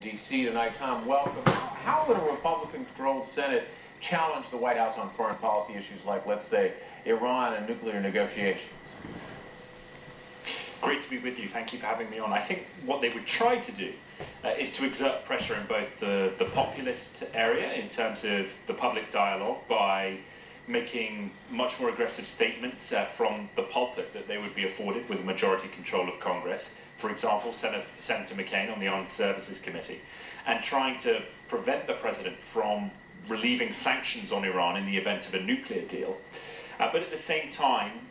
D.C. tonight. Tom, welcome. How would a Republican-controlled Senate challenge the White House on foreign policy issues like, let's say, Iran and nuclear negotiations? Great to be with you. Thank you for having me on. I think what they would try to do is to exert pressure in both the populist area in terms of the public dialogue by making much more aggressive statements from the pulpit that they would be afforded with majority control of Congress. For example, Senator McCain on the Armed Services Committee, and trying to prevent the president from relieving sanctions on Iran in the event of a nuclear deal. But at the same time,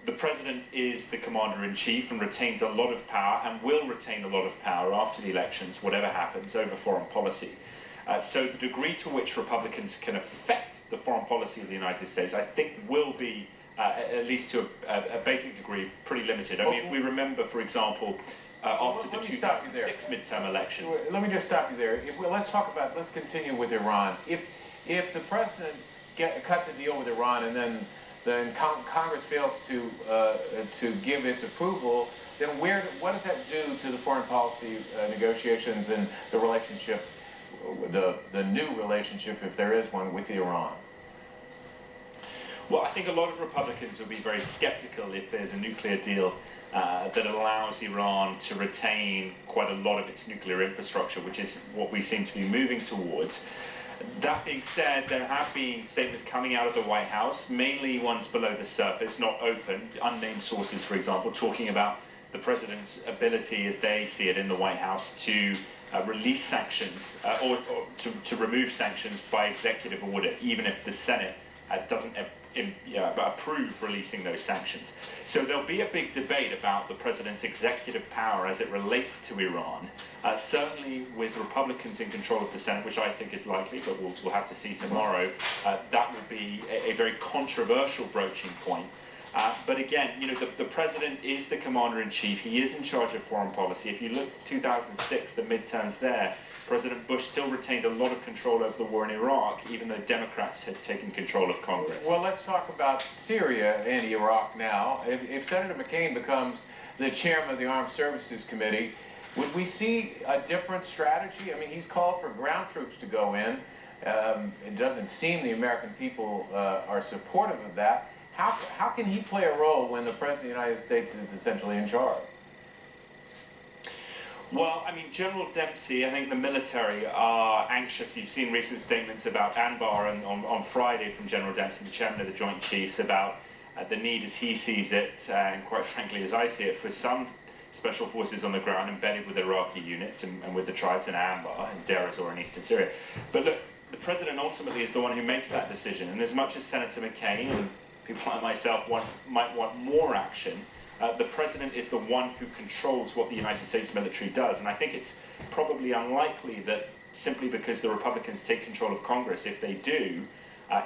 the president is the commander-in-chief and retains a lot of power and will retain a lot of power after the elections, whatever happens, over foreign policy. So the degree to which Republicans can affect the foreign policy of the United States, I think, will be, at least to a basic degree, pretty limited. I mean, if we remember, for example, after the 2006 midterm elections. Let me just stop you there. Let's continue with Iran. If the president cuts a deal with Iran and then Congress fails to give its approval, then what does that do to the foreign policy negotiations and the relationship, the new relationship, if there is one, with Iran? Well, I think a lot of Republicans will be very skeptical if there's a nuclear deal that allows Iran to retain quite a lot of its nuclear infrastructure, which is what we seem to be moving towards. That being said, there have been statements coming out of the White House, mainly ones below the surface, not open, unnamed sources, for example, talking about the president's ability, as they see it in the White House, to release sanctions or to remove sanctions by executive order, even if the Senate doesn't approve releasing those sanctions. So there'll be a big debate about the president's executive power as it relates to Iran. Certainly with Republicans in control of the Senate, which I think is likely, but we'll have to see tomorrow, that will be a very controversial broaching point. But again, the president is the commander-in-chief. He is in charge of foreign policy. If you look at 2006, the midterms there, President Bush still retained a lot of control over the war in Iraq, even though Democrats had taken control of Congress. Well, let's talk about Syria and Iraq now. If Senator McCain becomes the chairman of the Armed Services Committee, would we see a different strategy? I mean, he's called for ground troops to go in. It doesn't seem the American people are supportive of that. How can he play a role when the President of the United States is essentially in charge? Well, I mean, General Dempsey, I think the military are anxious. You've seen recent statements about Anbar on Friday from General Dempsey, the chairman of the Joint Chiefs, about the need, as he sees it, and quite frankly, as I see it, for some special forces on the ground embedded with Iraqi units and with the tribes in Anbar and Deir ez-Zor in eastern Syria. But look, the president ultimately is the one who makes that decision, and as much as Senator McCain and people like myself might want more action, the president is the one who controls what the United States military does. And I think it's probably unlikely that simply because the Republicans take control of Congress, if they do,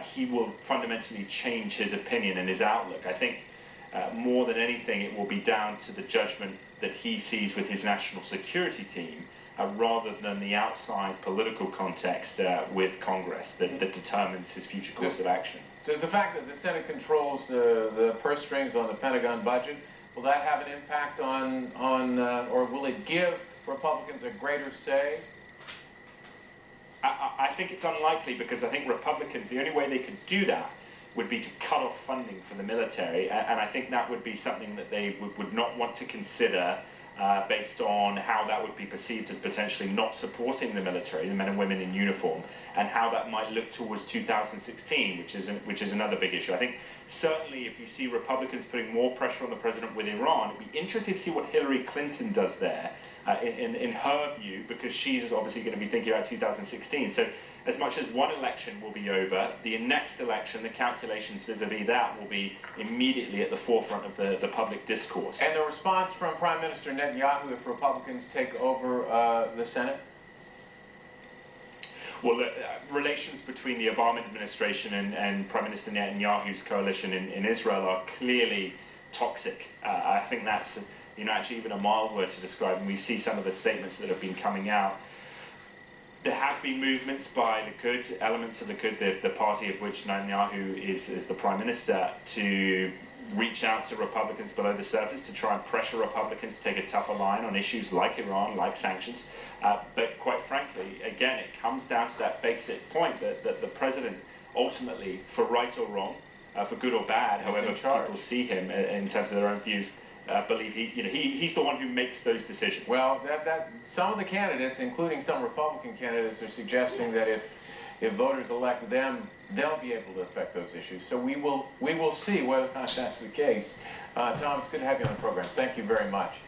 he will fundamentally change his opinion and his outlook. I think more than anything, it will be down to the judgment that he sees with his national security team, rather than the outside political context with Congress that determines his future course of action. Does the fact that the Senate controls the purse strings on the Pentagon budget, will that have an impact or will it give Republicans a greater say? I think it's unlikely, because I think Republicans, the only way they could do that would be to cut off funding for the military, and I think that would be something that they would not want to consider based on how that would be perceived as potentially not supporting the military, the men and women in uniform, and how that might look towards 2016, which is another big issue. I think certainly if you see Republicans putting more pressure on the president with Iran, it'd be interesting to see what Hillary Clinton does there, in her view, because she's obviously going to be thinking about 2016. So as much as one election will be over, the next election, the calculations vis-a-vis that will be immediately at the forefront of the public discourse. And the response from Prime Minister Netanyahu if Republicans take over the Senate? Well, relations between the Obama administration and Prime Minister Netanyahu's coalition in Israel are clearly toxic. I think that's actually even a mild word to describe, and we see some of the statements that have been coming out. There have been movements by Likud, elements of Likud, the party of which Netanyahu is the Prime Minister, to reach out to Republicans below the surface to try and pressure Republicans to take a tougher line on issues like Iran, like sanctions. But quite frankly, again, it comes down to that basic point that the president ultimately, for right or wrong, for good or bad, however people see him in terms of their own views, believe he's the one who makes those decisions. Well, that some of the candidates, including some Republican candidates, are suggesting that if voters elect them, they'll be able to affect those issues. So we will see whether or not that's the case. Tom, it's good to have you on the program. Thank you very much.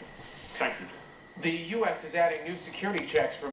Thank you. The U.S. is adding new security checks for